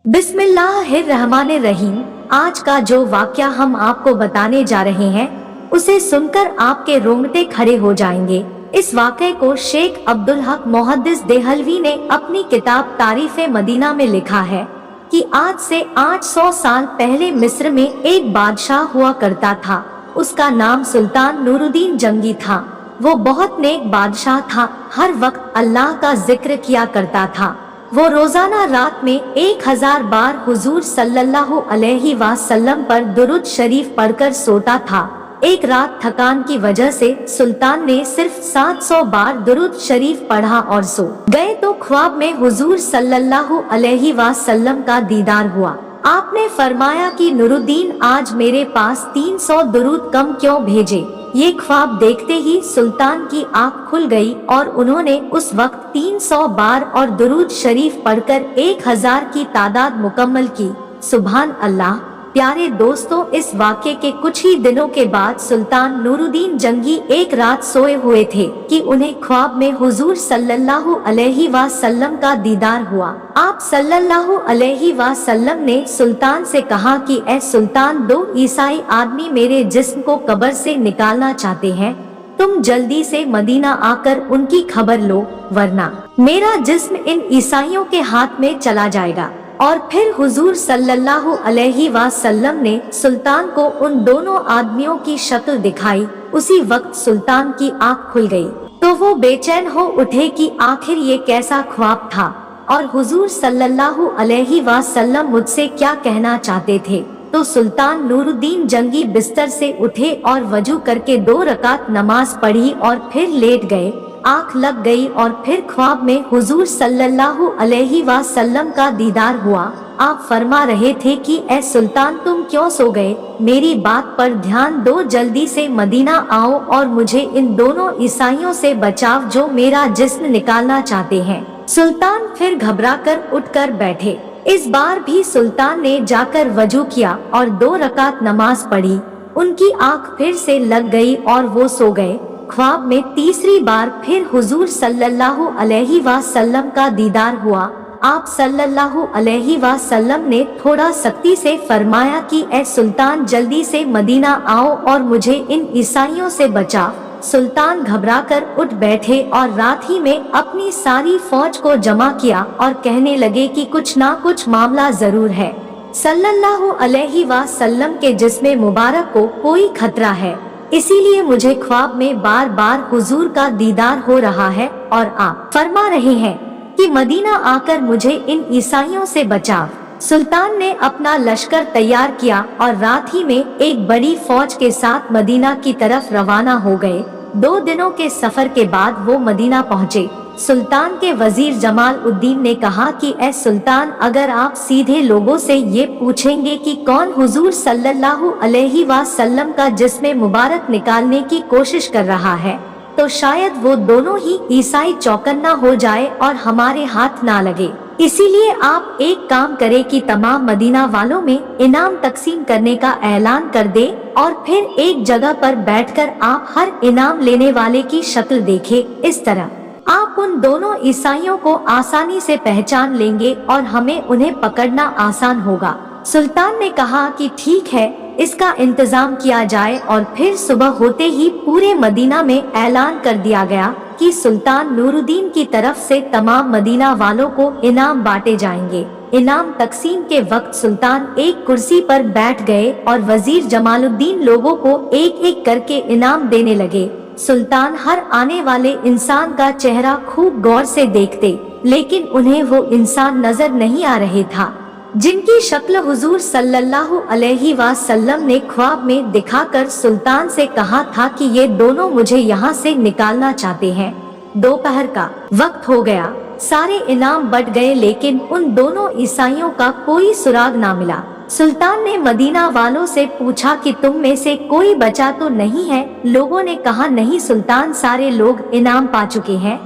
बिस्मिल्लाहिर्रहमानिर्रहीम। आज का जो वाक्या हम आपको बताने जा रहे हैं उसे सुनकर आपके रोंगटे खड़े हो जाएंगे। इस वाक़े को शेख अब्दुल हक मुहद्दिस देहलवी ने अपनी किताब तारीफ़े मदीना में लिखा है कि आज से 800 साल पहले मिस्र में एक बादशाह हुआ करता था। उसका नाम सुल्तान नूरुद्दीन जंगी था। वो बहुत नेक बादशाह था, हर वक्त अल्लाह का जिक्र किया करता था। वो रोजाना रात में 1000 बार हुजूर सल्लल्लाहु अलैहि वसल्लम पर दुरूद शरीफ पढ़कर सोता था। एक रात थकान की वजह से सुल्तान ने सिर्फ 700 बार दुरूद शरीफ पढ़ा और सो गए तो ख्वाब में हुजूर सल्लल्लाहु अलैहि वसल्लम का दीदार हुआ। आपने फरमाया कि नूरुद्दीन आज मेरे पास 300 दुरूद कम क्यों भेजे। ये ख्वाब देखते ही सुल्तान की आंख खुल गई और उन्होंने उस वक्त 300 बार और दुरूद शरीफ पढ़कर 1000 की तादाद मुकम्मल की। सुभान अल्लाह। प्यारे दोस्तों, इस वाक़े के कुछ ही दिनों के बाद सुल्तान नूरुद्दीन जंगी एक रात सोए हुए थे कि उन्हें ख्वाब में हुजूर सल्लल्लाहु अलैहि वसल्लम का दीदार हुआ। आप सल्लल्लाहु अलैहि वसल्लम ने सुल्तान से कहा कि ऐ सुल्तान, 2 ईसाई आदमी मेरे जिस्म को कब्र से निकालना चाहते हैं। तुम जल्दी से मदीना आकर उनकी खबर लो, वरना मेरा जिस्म इन ईसाइयों के हाथ में चला जाएगा। और फिर हुजूर सल्लल्लाहु अलैहि वसल्लम ने सुल्तान को उन दोनों आदमियों की शक्ल दिखाई। उसी वक्त सुल्तान की आंख खुल गई तो वो बेचैन हो उठे कि आखिर ये कैसा ख्वाब था और हुजूर सल्लल्लाहु अलैहि वसल्लम मुझसे क्या कहना चाहते थे। तो सुल्तान नूरुद्दीन जंगी बिस्तर से उठे और वजू करके 2 रकात नमाज पढ़ी और फिर लेट गए। आंख लग गई और फिर ख्वाब में हुजूर सल्लल्लाहु अलैहि वसल्लम का दीदार हुआ। आप फरमा रहे थे कि ऐ सुल्तान, तुम क्यों सो गए? मेरी बात पर ध्यान दो, जल्दी से मदीना आओ और मुझे इन दोनों ईसाइयों से बचाव जो मेरा जिस्म निकालना चाहते हैं। सुल्तान फिर घबराकर उठकर बैठे। इस बार भी सुल्तान ने जाकर वजू किया और 2 रकात नमाज पढ़ी। उनकी आंख फिर से लग गई और वो सो गए। ख्वाब में तीसरी बार फिर हुजूर सल्लल्लाहु अलैहि वसल्लम का दीदार हुआ। आप सल्लल्लाहु अलैहि वसल्लम ने थोड़ा सख्ती से फरमाया कि ऐ सुल्तान, जल्दी से मदीना आओ और मुझे इन ईसाइयों से बचाओ। सुल्तान घबराकर उठ बैठे और रात ही में अपनी सारी फौज को जमा किया और कहने लगे कि कुछ ना कुछ मामला जरूर है। सल्लल्लाहु अलैहि वसल्लम के जिस्म मुबारक को कोई खतरा है, इसीलिए मुझे ख्वाब में बार बार हुजूर का दीदार हो रहा है और आप फरमा रहे हैं कि मदीना आकर मुझे इन ईसाइयों से बचाओ। सुल्तान ने अपना लश्कर तैयार किया और रात ही में एक बड़ी फौज के साथ मदीना की तरफ रवाना हो गए। 2 दिनों के सफर के बाद वो मदीना पहुँचे। सुल्तान के वजीर जमाल उद्दीन ने कहा कि ऐ सुल्तान, अगर आप सीधे लोगों से ये पूछेंगे कि कौन हुजूर सल्लल्लाहु अलैहि वसल्लम का जिस्म मुबारक निकालने की कोशिश कर रहा है तो शायद वो दोनों ही ईसाई चौकन्ना हो जाए और हमारे हाथ ना लगे। इसीलिए आप एक काम करें कि तमाम मदीना वालों में इनाम तकसीम करने का ऐलान कर दे और फिर एक जगह पर बैठकर आप हर इनाम लेने वाले की शक्ल देखें। इस तरह आप उन दोनों ईसाइयों को आसानी से पहचान लेंगे और हमें उन्हें पकड़ना आसान होगा। सुल्तान ने कहा कि ठीक है, इसका इंतजाम किया जाए और फिर सुबह होते ही पूरे मदीना में ऐलान कर दिया गया कि सुल्तान नूरुद्दीन की तरफ से तमाम मदीना वालों को इनाम बांटे जाएंगे। इनाम तकसीम के वक्त सुल्तान एक कुर्सी पर बैठ गए और वजीर जमालुद्दीन लोगों को एक एक करके इनाम देने लगे। सुल्तान हर आने वाले इंसान का चेहरा खूब गौर से देखते, लेकिन उन्हें वो इंसान नजर नहीं आ रहे था जिनकी शक्ल हुजूर सल्लल्लाहु अलैहि वसल्लम ने ख्वाब में दिखाकर सुल्तान से कहा था कि ये दोनों मुझे यहाँ से निकालना चाहते हैं। दोपहर का वक्त हो गया, सारे इनाम बट गए, लेकिन उन दोनों ईसाइयों का कोई सुराग ना मिला। सुल्तान ने मदीना वालों से पूछा कि तुम में से कोई बचा तो नहीं है? लोगों ने कहा नहीं सुल्तान, सारे लोग इनाम पा चुके हैं,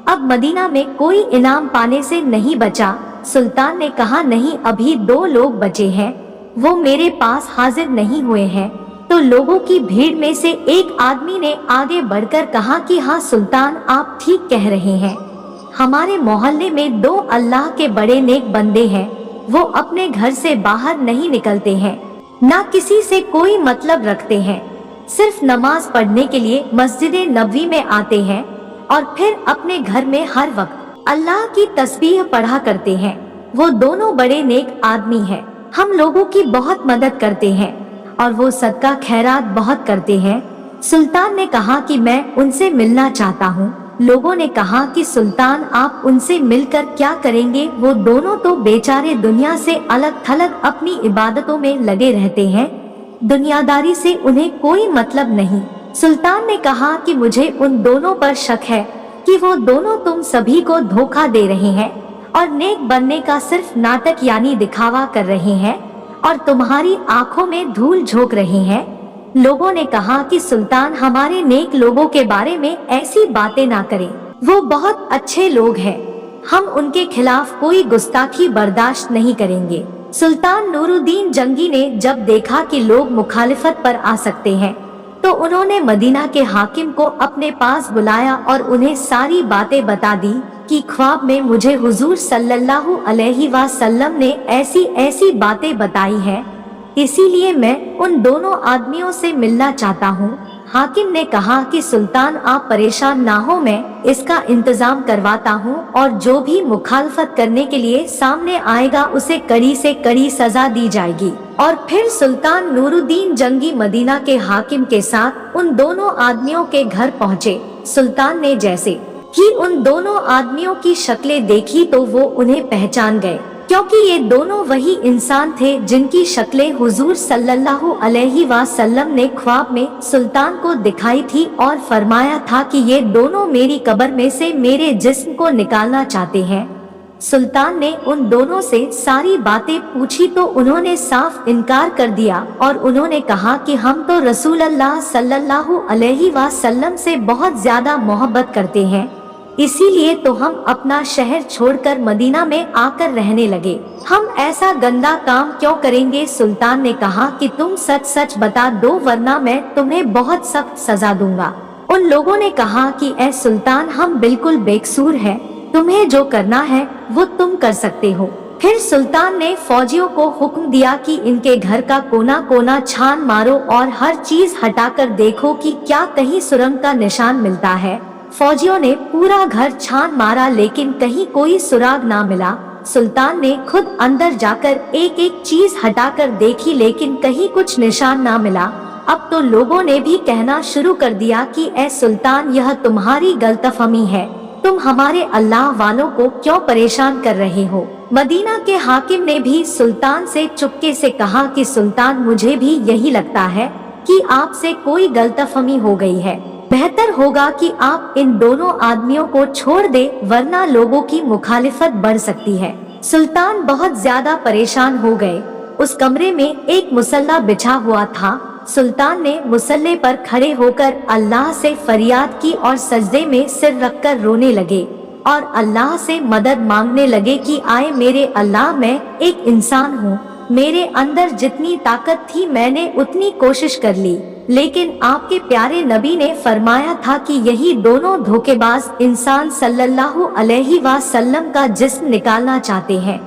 अब मदीना में कोई इनाम पाने से नहीं बचा। सुल्तान ने कहा नहीं, अभी 2 लोग बचे हैं, वो मेरे पास हाजिर नहीं हुए हैं। तो लोगों की भीड़ में से एक आदमी ने आगे बढ़कर कहा कि हाँ सुल्तान, आप ठीक कह रहे हैं, हमारे मोहल्ले में 2 अल्लाह के बड़े नेक बंदे हैं, वो अपने घर से बाहर नहीं निकलते हैं, ना किसी से कोई मतलब रखते हैं, सिर्फ नमाज पढ़ने के लिए मस्जिद नबवी में आते हैं और फिर अपने घर में हर वक्त अल्लाह की तस्बीह पढ़ा करते हैं। वो दोनों बड़े नेक आदमी हैं, हम लोगों की बहुत मदद करते हैं और वो सदका खैरात बहुत करते हैं। सुल्तान ने कहा कि मैं उनसे मिलना चाहता हूँ। लोगों ने कहा कि सुल्तान आप उनसे मिलकर क्या करेंगे, वो दोनों तो बेचारे दुनिया से अलग थलग अपनी इबादतों में लगे रहते हैं, दुनियादारी से उन्हें कोई मतलब नहीं। सुल्तान ने कहा कि मुझे उन दोनों पर शक है कि वो दोनों तुम सभी को धोखा दे रहे हैं और नेक बनने का सिर्फ नाटक यानी दिखावा कर रहे हैं और तुम्हारी आंखों में धूल झोंक रहे हैं। लोगों ने कहा कि सुल्तान हमारे नेक लोगों के बारे में ऐसी बातें ना करें, वो बहुत अच्छे लोग हैं, हम उनके खिलाफ कोई गुस्ताखी बर्दाश्त नहीं करेंगे। सुल्तान नूरुद्दीन जंगी ने जब देखा कि लोग मुखालिफत पर आ सकते हैं तो उन्होंने मदीना के हाकिम को अपने पास बुलाया और उन्हें सारी बातें बता दी कि ख्वाब में मुझे हुजूर सल्लल्लाहु अलैहि वसल्लम ने ऐसी ऐसी बातें बताई हैं, इसीलिए मैं उन दोनों आदमियों से मिलना चाहता हूँ। हाकिम ने कहा कि सुल्तान आप परेशान ना हो, मैं इसका इंतजाम करवाता हूँ और जो भी मुखालफत करने के लिए सामने आएगा उसे कड़ी से कड़ी सजा दी जाएगी। और फिर सुल्तान नूरुद्दीन जंगी मदीना के हाकिम के साथ उन दोनों आदमियों के घर पहुँचे। सुल्तान ने जैसे ही उन दोनों आदमियों की शक्लें देखी तो वो उन्हें पहचान गए, क्योंकि ये दोनों वही इंसान थे जिनकी शक्लें हुजूर सल्लल्लाहु अलैहि वसल्लम ने ख्वाब में सुल्तान को दिखाई थी और फरमाया था कि ये दोनों मेरी कब्र में से मेरे जिस्म को निकालना चाहते हैं। सुल्तान ने उन दोनों से सारी बातें पूछी तो उन्होंने साफ इनकार कर दिया और उन्होंने कहा कि हम तो रसूल अल्लाह सल्लल्लाहु अलैहि वसल्लम से बहुत ज्यादा मोहब्बत करते हैं, इसीलिए तो हम अपना शहर छोड़कर मदीना में आकर रहने लगे। हम ऐसा गंदा काम क्यों करेंगे? सुल्तान ने कहा कि तुम सच सच बता दो वरना मैं तुम्हें बहुत सख्त सजा दूंगा। उन लोगों ने कहा कि ऐ सुल्तान हम बिल्कुल बेकसूर हैं, तुम्हें जो करना है वो तुम कर सकते हो। फिर सुल्तान ने फौजियों को हुक्म दिया कि इनके घर का कोना कोना छान मारो और हर चीज हटाकर देखो कि क्या कहीं सुरंग का निशान मिलता है। फौजियों ने पूरा घर छान मारा लेकिन कहीं कोई सुराग ना मिला। सुल्तान ने खुद अंदर जाकर एक एक चीज हटाकर देखी लेकिन कहीं कुछ निशान ना मिला। अब तो लोगों ने भी कहना शुरू कर दिया कि ऐ सुल्तान यह तुम्हारी गलतफहमी है, तुम हमारे अल्लाह वालों को क्यों परेशान कर रहे हो। मदीना के हाकिम ने भी सुल्तान से चुपके से कहा कि सुल्तान मुझे भी यही लगता है कि आपसे कोई गलतफहमी हो गई है, बेहतर होगा कि आप इन दोनों आदमियों को छोड़ दे वरना लोगों की मुखालिफत बढ़ सकती है। सुल्तान बहुत ज्यादा परेशान हो गए। उस कमरे में एक मुसल्ला बिछा हुआ था। सुल्तान ने मुसल्ले पर खड़े होकर अल्लाह से फरियाद की और सजदे में सिर रखकर रोने लगे और अल्लाह से मदद मांगने लगे कि आए मेरे अल्लाह, मैं एक इंसान हूँ, मेरे अंदर जितनी ताकत थी मैंने उतनी कोशिश कर ली, लेकिन आपके प्यारे नबी ने फरमाया था कि यही दोनों धोखेबाज इंसान सल्लल्लाहु अलैहि वसल्लम का जिस्म निकालना चाहते हैं,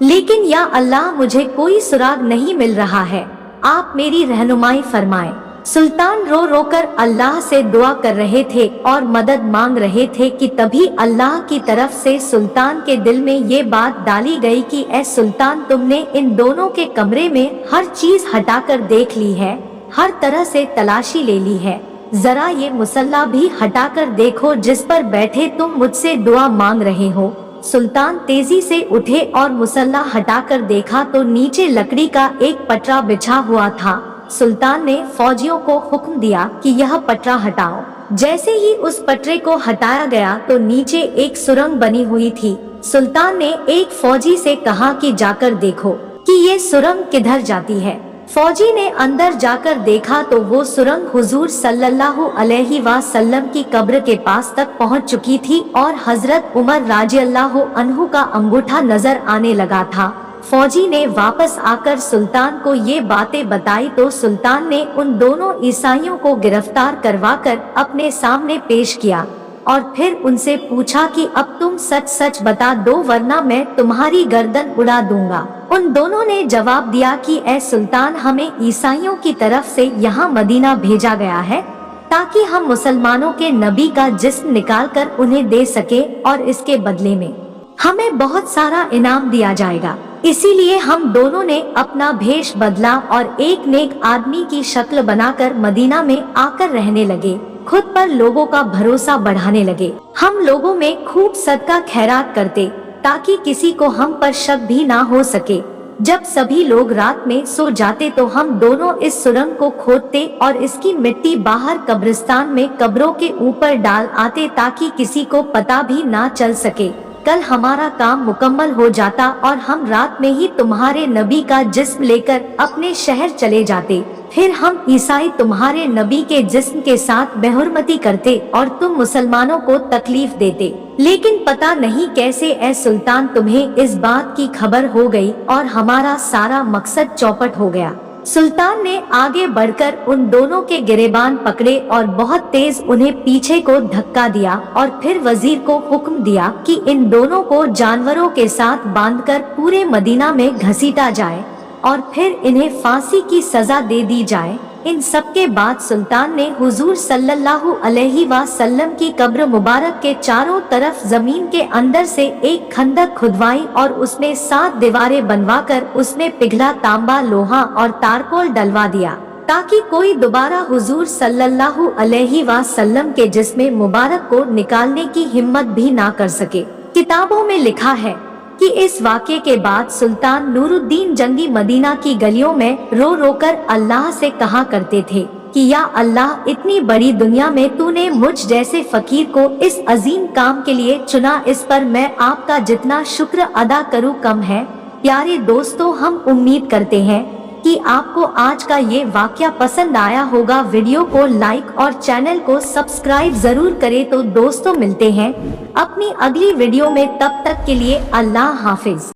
लेकिन या अल्लाह मुझे कोई सुराग नहीं मिल रहा है, आप मेरी रहनुमाई फरमाएं। सुल्तान रो रो कर अल्लाह से दुआ कर रहे थे और मदद मांग रहे थे कि तभी अल्लाह की तरफ से सुल्तान के दिल में ये बात डाली गई कि ऐ सुल्तान तुमने इन दोनों के कमरे में हर चीज हटाकर देख ली है, हर तरह से तलाशी ले ली है, जरा ये मुसल्ला भी हटाकर देखो जिस पर बैठे तुम मुझसे दुआ मांग रहे हो। सुल्तान तेजी से उठे और मुसल्ला हटाकर देखा तो नीचे लकड़ी का एक पटरा बिछा हुआ था। सुल्तान ने फौजियों को हुक्म दिया कि यह पटरा हटाओ। जैसे ही उस पटरे को हटाया गया तो नीचे एक सुरंग बनी हुई थी। सुल्तान ने एक फौजी से कहा कि जाकर देखो कि ये सुरंग किधर जाती है। फौजी ने अंदर जाकर देखा तो वो सुरंग हुजूर सल्लल्लाहु अलैहि वसल्लम की कब्र के पास तक पहुंच चुकी थी और हजरत उमर राजियल्लाहु अन्हु का अंगूठा नजर आने लगा था। फौजी ने वापस आकर सुल्तान को ये बातें बताई तो सुल्तान ने उन दोनों ईसाइयों को गिरफ्तार करवाकर अपने सामने पेश किया। और फिर उनसे पूछा कि अब तुम सच सच बता दो वरना मैं तुम्हारी गर्दन उड़ा दूंगा। उन दोनों ने जवाब दिया कि ऐ सुल्तान, हमें ईसाइयों की तरफ से यहाँ मदीना भेजा गया है ताकि हम मुसलमानों के नबी का जिस्म निकाल कर उन्हें दे सके और इसके बदले में हमें बहुत सारा इनाम दिया जाएगा। इसीलिए हम दोनों ने अपना भेष बदला और एक नेक आदमी की शक्ल बनाकर मदीना में आकर रहने लगे। खुद पर लोगों का भरोसा बढ़ाने लगे। हम लोगों में खूब सदका खैरात करते ताकि किसी को हम पर शक भी ना हो सके। जब सभी लोग रात में सो जाते तो हम दोनों इस सुरंग को खोदते और इसकी मिट्टी बाहर कब्रिस्तान में कब्रों के ऊपर डाल आते ताकि किसी को पता भी ना चल सके। कल हमारा काम मुकम्मल हो जाता और हम रात में ही तुम्हारे नबी का जिस्म लेकर अपने शहर चले जाते। फिर हम ईसाई तुम्हारे नबी के जिस्म के साथ बेहुरमती करते और तुम मुसलमानों को तकलीफ देते। लेकिन पता नहीं कैसे ऐ सुल्तान तुम्हें इस बात की खबर हो गई और हमारा सारा मकसद चौपट हो गया। सुल्तान ने आगे बढ़कर उन दोनों के गिरेबान पकड़े और बहुत तेज उन्हें पीछे को धक्का दिया और फिर वजीर को हुक्म दिया कि इन दोनों को जानवरों के साथ बांधकर पूरे मदीना में घसीटा जाए और फिर इन्हें फांसी की सजा दे दी जाए। इन सब के बाद सुल्तान ने हुजूर सल्लल्लाहु अलैहि वसल्लम की कब्र मुबारक के चारों तरफ जमीन के अंदर से एक खंदक खुदवाई और उसमें 7 दीवारें बनवाकर उसमें पिघला तांबा, लोहा और तारकोल डलवा दिया ताकि कोई दोबारा हुजूर सल्लल्लाहु अलैहि वसल्लम के जिस्म मुबारक को निकालने की हिम्मत भी ना कर सके। किताबों में लिखा है कि इस वाक़े के बाद सुल्तान नूरुद्दीन जंगी मदीना की गलियों में रो रो कर अल्लाह से कहा करते थे कि या अल्लाह, इतनी बड़ी दुनिया में तूने मुझ जैसे फकीर को इस अजीम काम के लिए चुना, इस पर मैं आपका जितना शुक्र अदा करूं कम है। प्यारे दोस्तों, हम उम्मीद करते हैं कि आपको आज का ये वाक़या पसंद आया होगा। वीडियो को लाइक और चैनल को सब्सक्राइब जरूर करें। तो दोस्तों, मिलते हैं अपनी अगली वीडियो में, तब तक के लिए अल्लाह हाफिज।